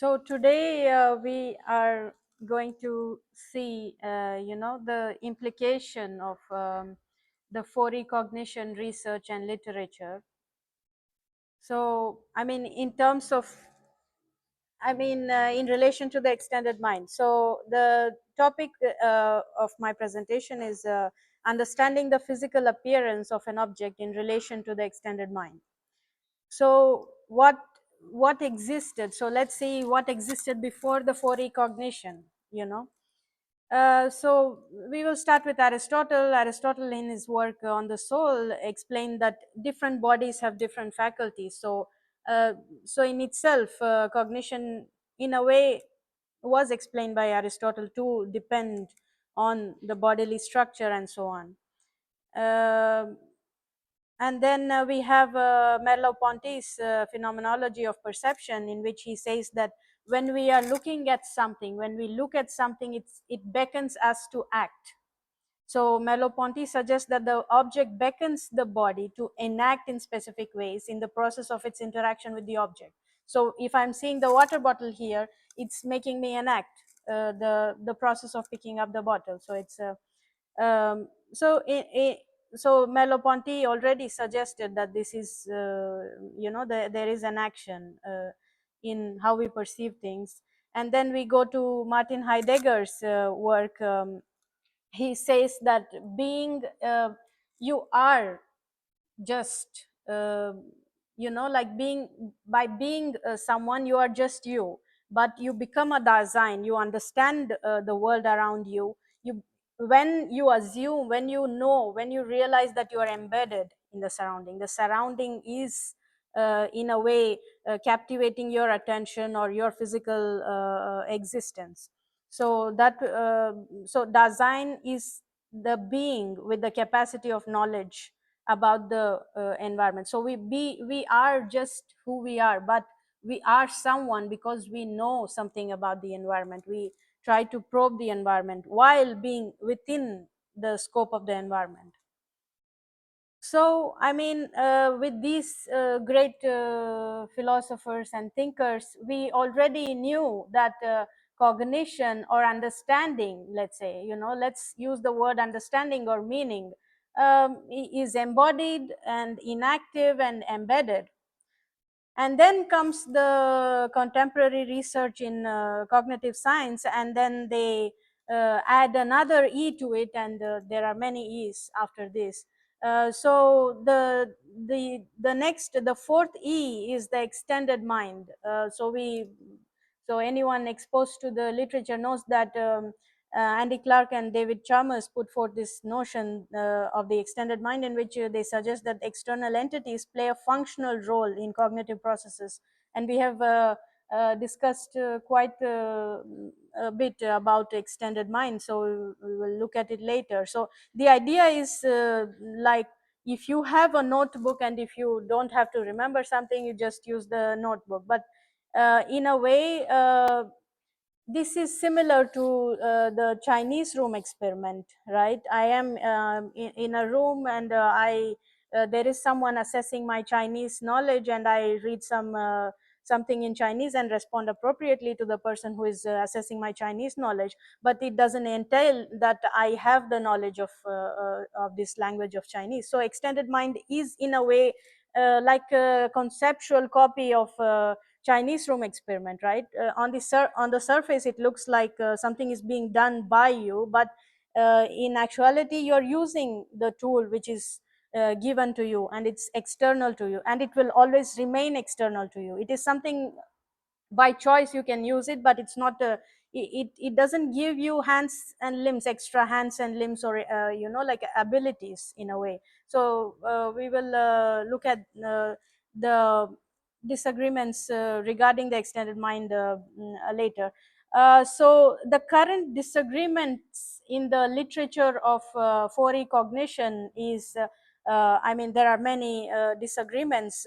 So today we are going to see, the implication of the 4E cognition research and literature. So, I mean, in terms of, in relation to the extended mind. So the topic of my presentation is understanding the physical appearance of an object in relation to the extended mind. So what existed? So let's see what existed before the 4E cognition. So we will start with Aristotle. Aristotle, in his work on the soul, explained that different bodies have different faculties. Uh, so in itself, cognition, in a way, was explained by Aristotle to depend on the bodily structure and so on. And then we have Merleau-Ponty's phenomenology of perception, in which he says that when we are looking at something, when we look at something, it beckons us to act. So Merleau-Ponty suggests that the object beckons the body to enact in specific ways in the process of its interaction with the object. So if I'm seeing the water bottle here, it's making me enact the process of picking up the bottle. So it's a so so Merleau-Ponty already suggested that this is there is an action in how we perceive things. And then we go to Martin Heidegger's work. He says that being you are just like being by being someone, you are just you, but you become a Dasein. You understand the world around you. You When you assume, when you know, when you realize that you are embedded in the surrounding is in a way captivating your attention or your physical existence. So that so Dasein is the being with the capacity of knowledge about the environment. So we are just who we are, but we are someone because we know something about the environment. We try to probe the environment while being within the scope of the environment. So with these great philosophers and thinkers, we already knew that cognition or understanding, let's say, let's use the word understanding or meaning, is embodied and inactive and embedded. And then comes the contemporary research in cognitive science, and then they add another E to it, and there are many E's after this. So the fourth E is the extended mind. So anyone exposed to the literature knows that Andy Clark and David Chalmers put forth this notion of the extended mind, in which they suggest that external entities play a functional role in cognitive processes. And we have discussed quite a bit about extended mind, so we will look at it later. So the idea is like, if you have a notebook and if you don't have to remember something, you just use the notebook. But in a way, this is similar to the Chinese room experiment, right? I am in a room, and there is someone assessing my Chinese knowledge, and I read something in Chinese and respond appropriately to the person who is assessing my Chinese knowledge. But it doesn't entail that I have the knowledge of this language of Chinese. So extended mind is in a way like a conceptual copy of Chinese room experiment, right? On the surface, it looks like something is being done by you, but in actuality, you're using the tool which is given to you, and it's external to you, and it will always remain external to you. It is something by choice you can use it, but it's not it doesn't give you hands and limbs, extra hands and limbs, or like abilities in a way. So we will look at the disagreements regarding the extended mind later. So the current disagreements in the literature of 4E cognition is there are many disagreements.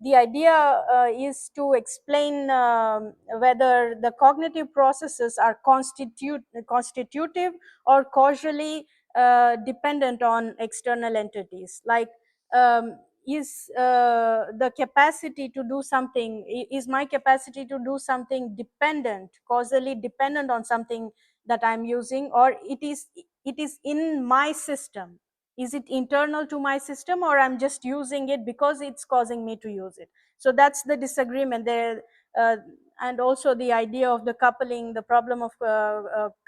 The idea is to explain whether the cognitive processes are constitutive or causally dependent on external entities. Like is the capacity to do something, is my capacity to do something dependent, causally dependent on something that I'm using, or it is in my system? Is it internal to my system, or I'm just using it because it's causing me to use it? So that's the disagreement there. And also the idea of the coupling, the problem of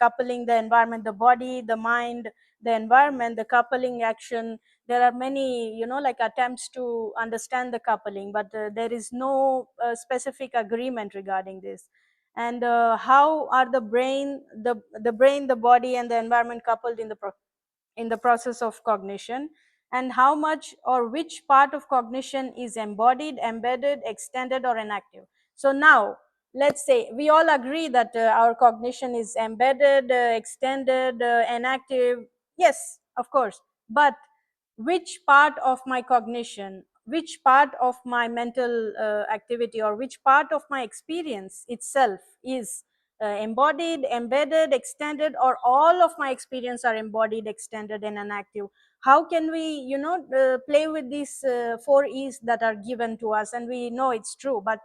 coupling the environment, the body, the mind, the environment, the coupling action. There are many, like attempts to understand the coupling, but there is no specific agreement regarding this. And how are the brain, the body, and the environment coupled in the process of cognition, and how much or which part of cognition is embodied, embedded, extended, or inactive? So now let's say we all agree that our cognition is embedded, extended, inactive. Yes, of course. But which part of my cognition, which part of my mental activity, or which part of my experience itself is embodied, embedded, extended, or all of my experience are embodied, extended, and inactive? How can we play with these four e's that are given to us, and we know it's true, but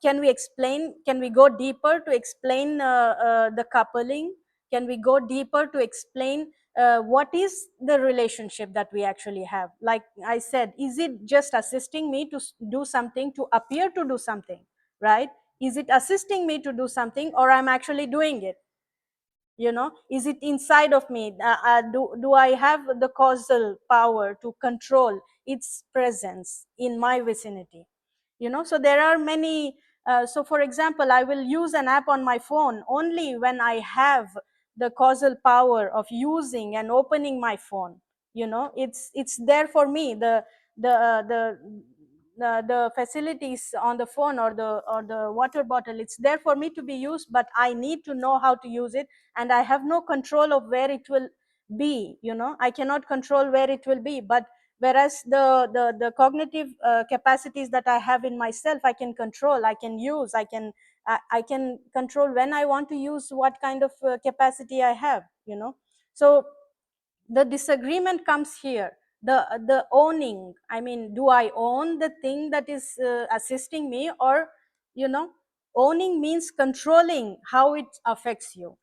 can we explain, can we go deeper to explain the coupling? Can we go deeper to explain what is the relationship that we actually have? Like I said, is it just assisting me to do something, to appear to do something, right? Is it assisting me to do something, or I'm actually doing it? Is it inside of me? Do I have the causal power to control its presence in my vicinity? So there are many. So for example, I will use an app on my phone only when I have the causal power of using and opening my phone. It's there for me. The facilities on the phone, or the water bottle, it's there for me to be used, but I need to know how to use it, and I have no control of where it will be. I cannot control where it will be. But whereas the cognitive capacities that I have in myself, I can control, I can use, I can control when I want to use what kind of capacity I have. So the disagreement comes here. The owning, I mean, do I own the thing that is assisting me, or owning means controlling how it affects you.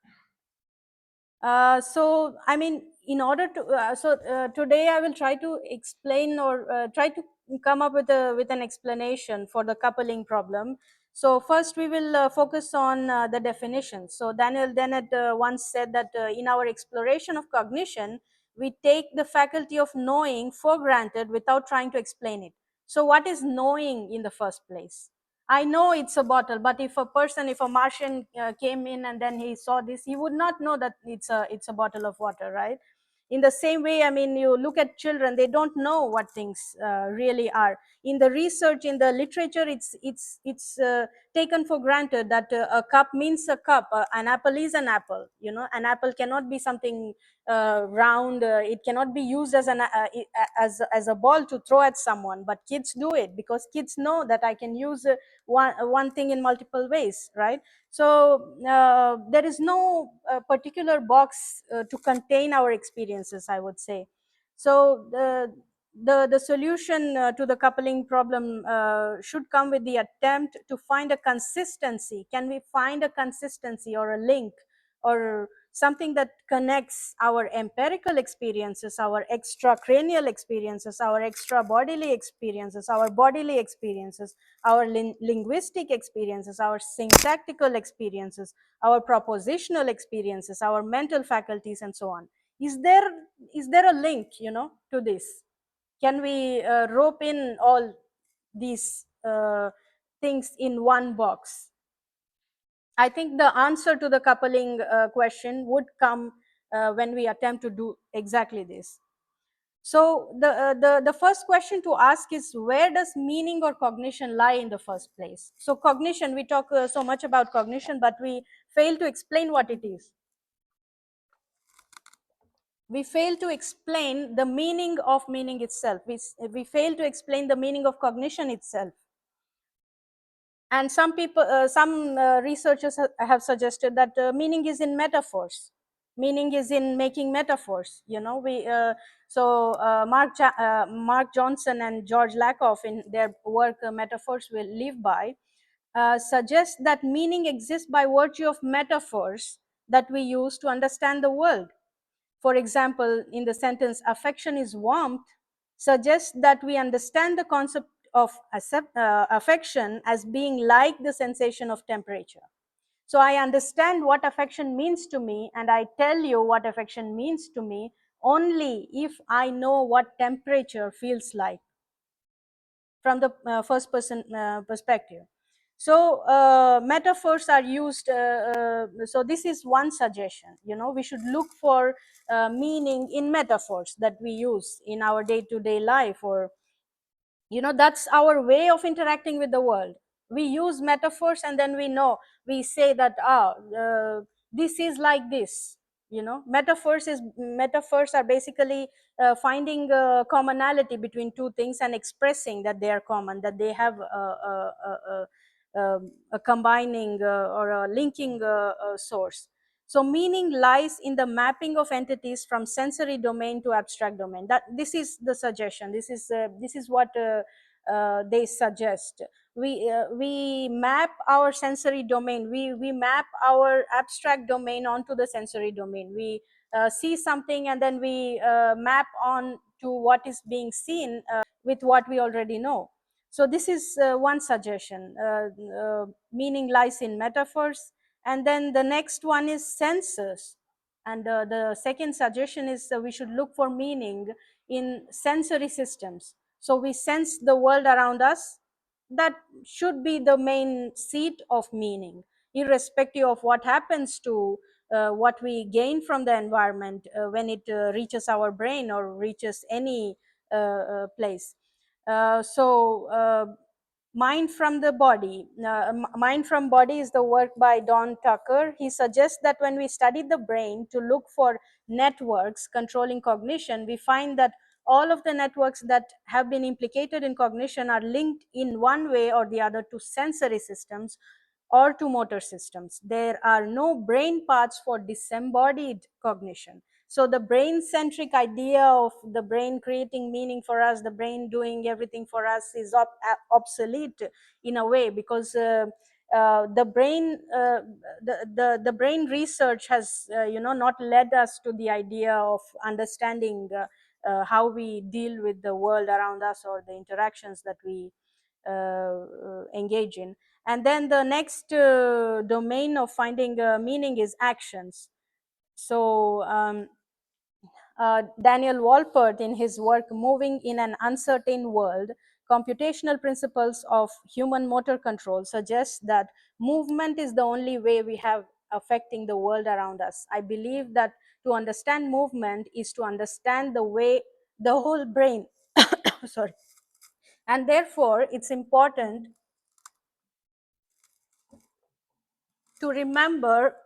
So I mean, in order to today I will try to explain, or try to come up with an explanation for the coupling problem. So first we will focus on the definition. So Daniel Dennett once said that in our exploration of cognition, we take the faculty of knowing for granted without trying to explain it. So what is knowing in the first place? I know it's a bottle, but if a Martian came in and then he saw this, he would not know that it's a bottle of water, right? In the same way, I mean, you look at children, they don't know what things really are. In the research, in the literature, it's taken for granted that a cup means a cup, an apple is an apple. An apple cannot be something round. It cannot be used as a ball to throw at someone, but kids do it because kids know that I can use one thing in multiple ways, right? So there is no particular box to contain our experiences, I would say. So the solution to the coupling problem should come with the attempt to find a consistency. Can we find a consistency or a link, or something that connects our empirical experiences, our extracranial experiences, our extra bodily experiences, our bodily experiences, our linguistic experiences, our syntactical experiences, our propositional experiences, our mental faculties, and so on? Is there a link, to this? Can we rope in all these things in one box? I think the answer to the coupling question would come when we attempt to do exactly this. So the first question to ask is, where does meaning or cognition lie in the first place? So cognition, we talk so much about cognition, but we fail to explain what it is. We fail to explain the meaning of meaning itself. We fail to explain the meaning of cognition itself. And some researchers have suggested that meaning is in metaphors. Meaning is in making metaphors. We Mark Johnson and George Lakoff, in their work Metaphors Will Live By, suggest that meaning exists by virtue of metaphors that we use to understand the world. For example, in the sentence affection is warmth, suggests that we understand the concept of affection as being like the sensation of temperature. So I understand what affection means to me, and I tell you what affection means to me only if I know what temperature feels like from the first person perspective. So metaphors are used. So this is one suggestion. We should look for meaning in metaphors that we use in our day-to-day life, or that's our way of interacting with the world. We use metaphors, and then we say that this is like this. Metaphors are basically finding a commonality between two things and expressing that they are common, that they have a combining or a linking source. So meaning lies in the mapping of entities from sensory domain to abstract domain. That this is the suggestion. This is what they suggest. We map our sensory domain. We map our abstract domain onto the sensory domain. We see something, and then we map on to what is being seen with what we already know. So this is one suggestion. Meaning lies in metaphors. And then the next one is senses. And the second suggestion is we should look for meaning in sensory systems. So we sense the world around us. That should be the main seat of meaning, irrespective of what happens to what we gain from the environment when it reaches our brain or reaches any place. Mind from the body. Mind from Body is the work by Don Tucker. He suggests that when we study the brain to look for networks controlling cognition, we find that all of the networks that have been implicated in cognition are linked in one way or the other to sensory systems or to motor systems. There are no brain paths for disembodied cognition. So the brain centric idea of the brain creating meaning for us, the brain doing everything for us, is obsolete in a way, because the brain the brain research has not led us to the idea of understanding how we deal with the world around us or the interactions that we engage in. And then the next domain of finding meaning is actions. So Daniel Walpert, in his work Moving in an Uncertain World, Computational Principles of Human Motor Control, suggests that movement is the only way we have affecting the world around us. I believe that to understand movement is to understand the way the whole brain, sorry, and therefore it's important to remember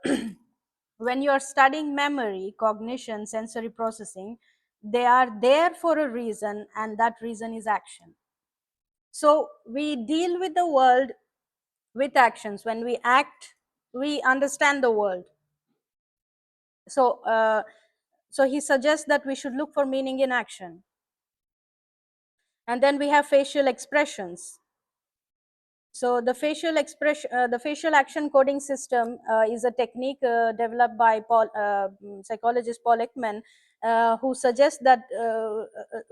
when you are studying memory, cognition, sensory processing, they are there for a reason, and that reason is action. So we deal with the world with actions. When we act, we understand the world. So he suggests that we should look for meaning in action. And then we have facial expressions. So the facial action coding system is a technique developed by psychologist Paul Ekman, who suggests that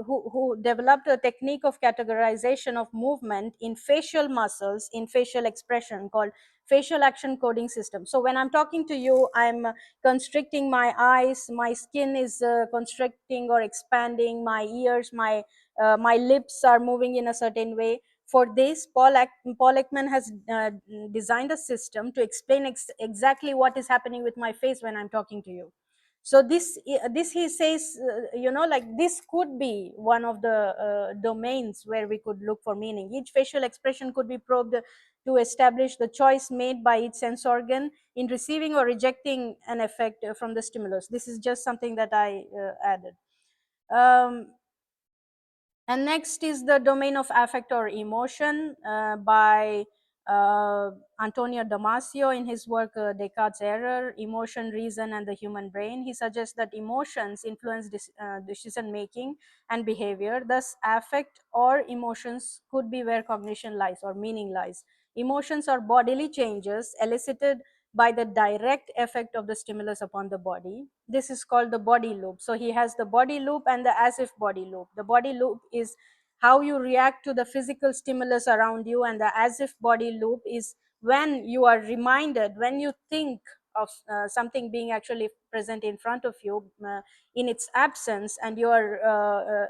who developed a technique of categorization of movement in facial muscles in facial expression called facial action coding system. So when I'm talking to you, I'm constricting my eyes, my skin is constricting or expanding, my ears, my lips are moving in a certain way. For this, Paul Ekman has designed a system to explain exactly what is happening with my face when I'm talking to you. So this he says, like this could be one of the domains where we could look for meaning. Each facial expression could be probed to establish the choice made by each sense organ in receiving or rejecting an effect from the stimulus. This is just something that I added. And next is the domain of affect or emotion by Antonio Damasio, in his work Descartes' Error, Emotion, Reason, and the Human Brain, he suggests that emotions influence decision making and behavior. Thus, affect or emotions could be where cognition lies or meaning lies. Emotions are bodily changes elicited by the direct effect of the stimulus upon the body. This is called the body loop. So he has the body loop and the as if body loop. The body loop is how you react to the physical stimulus around you, and the as if body loop is when you are reminded, when you think of something being actually present in front of you in its absence, and you are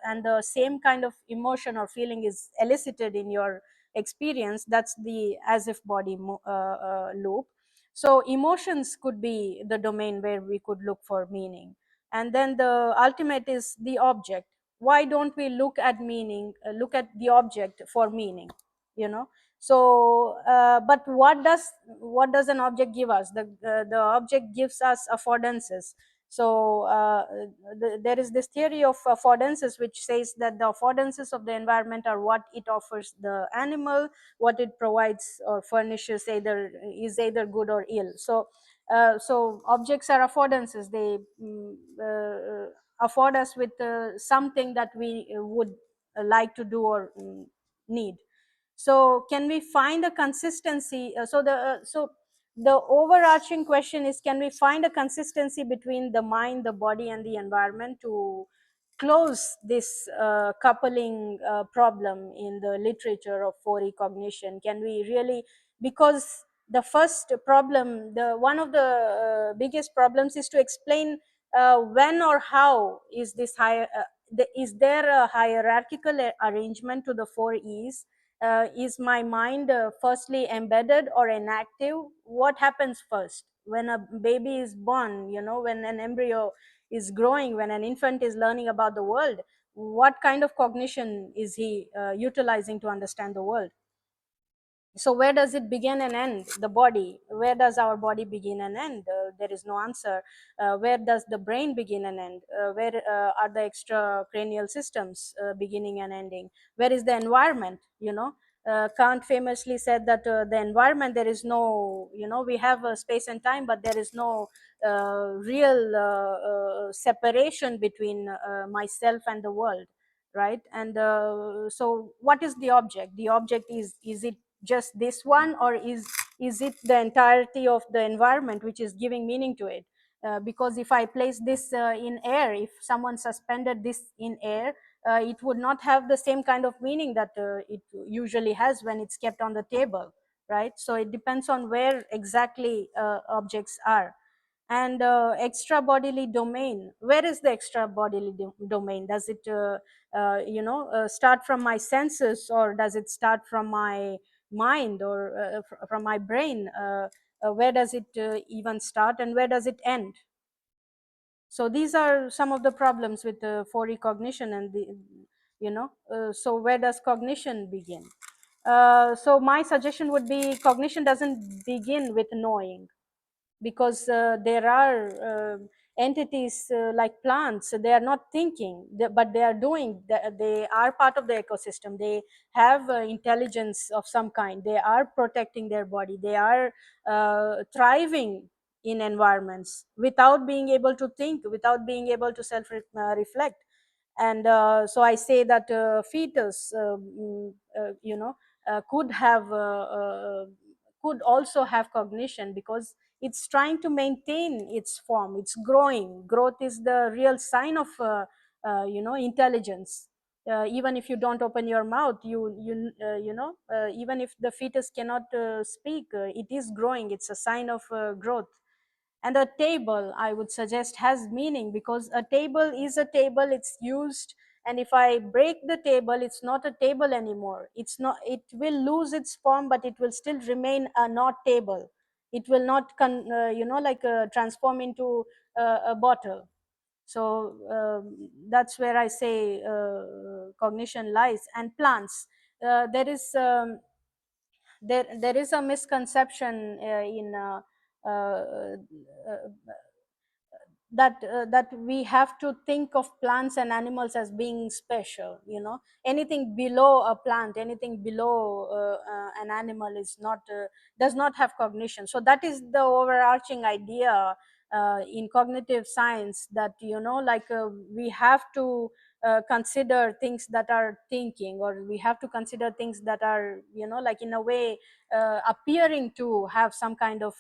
and the same kind of emotion or feeling is elicited in your experience. That's the as if body loop. So emotions could be the domain where we could look for meaning. And then the ultimate is the object. Why don't we look at meaning, look at the object for meaning, you know? So but what does an object give us? The object gives us affordances. So there is this theory of affordances which says that the affordances of the environment are what it offers the animal, what it provides or furnishes either is either good or ill. So objects are affordances. They afford us with something that we would like to do or need. So can we find a consistency? So the overarching question is, can we find a consistency between the mind, the body, and the environment to close this coupling problem in the literature of fore cognition? Can we really, because the first problem, the one of the biggest problems is to explain when or how is this is there a hierarchical arrangement to the four E's? Is my mind firstly embedded or inactive? What happens first when a baby is born, when an embryo is growing, when an infant is learning about the world? What kind of cognition is he utilizing to understand the world? So where does it begin and end? The body. Where does our body begin and end? There is no answer. Where does the brain begin and end? Where are the extracranial systems beginning and ending? Where is the environment? Kant famously said that the environment, there is no, we have space and time, but there is no real separation between myself and the world, right? And so what is the object? The object is it just this one, or is it the entirety of the environment which is giving meaning to it? Because if I place this in air, if someone suspended this in air, it would not have the same kind of meaning that it usually has when it's kept on the table, right? So it depends on where exactly objects are. And extra bodily domain, where is the extra bodily domain? Does it start from my senses, or does it start from my mind, or from my brain? Where does it even start, and where does it end? So these are some of the problems with for recognition. And so where does cognition begin? So my suggestion would be, cognition doesn't begin with knowing, because there are entities like plants. They are not thinking, but they are doing. They are part of the ecosystem. They have intelligence of some kind. They are protecting their body. They are thriving in environments without being able to think, without being able to self reflect. And so I say that fetus could have could also have cognition, because it's trying to maintain its form. It's growing. Growth is the real sign of intelligence. Even if you don't open your mouth, even if the fetus cannot speak, it is growing. It's a sign of growth. And a table, I would suggest, has meaning, because a table is a table. It's used, and if I break the table, it's not a table anymore. It will lose its form, but it will still remain a not table. It will not transform into a bottle. So that's where I say cognition lies. And plants, there is there is a misconception in uh, uh, that we have to think of plants and animals as being special. Anything below a plant, anything below an animal is not does not have cognition. So that is the overarching idea in cognitive science, that like we have to consider things that are thinking, or we have to consider things that are like in a way appearing to have some kind of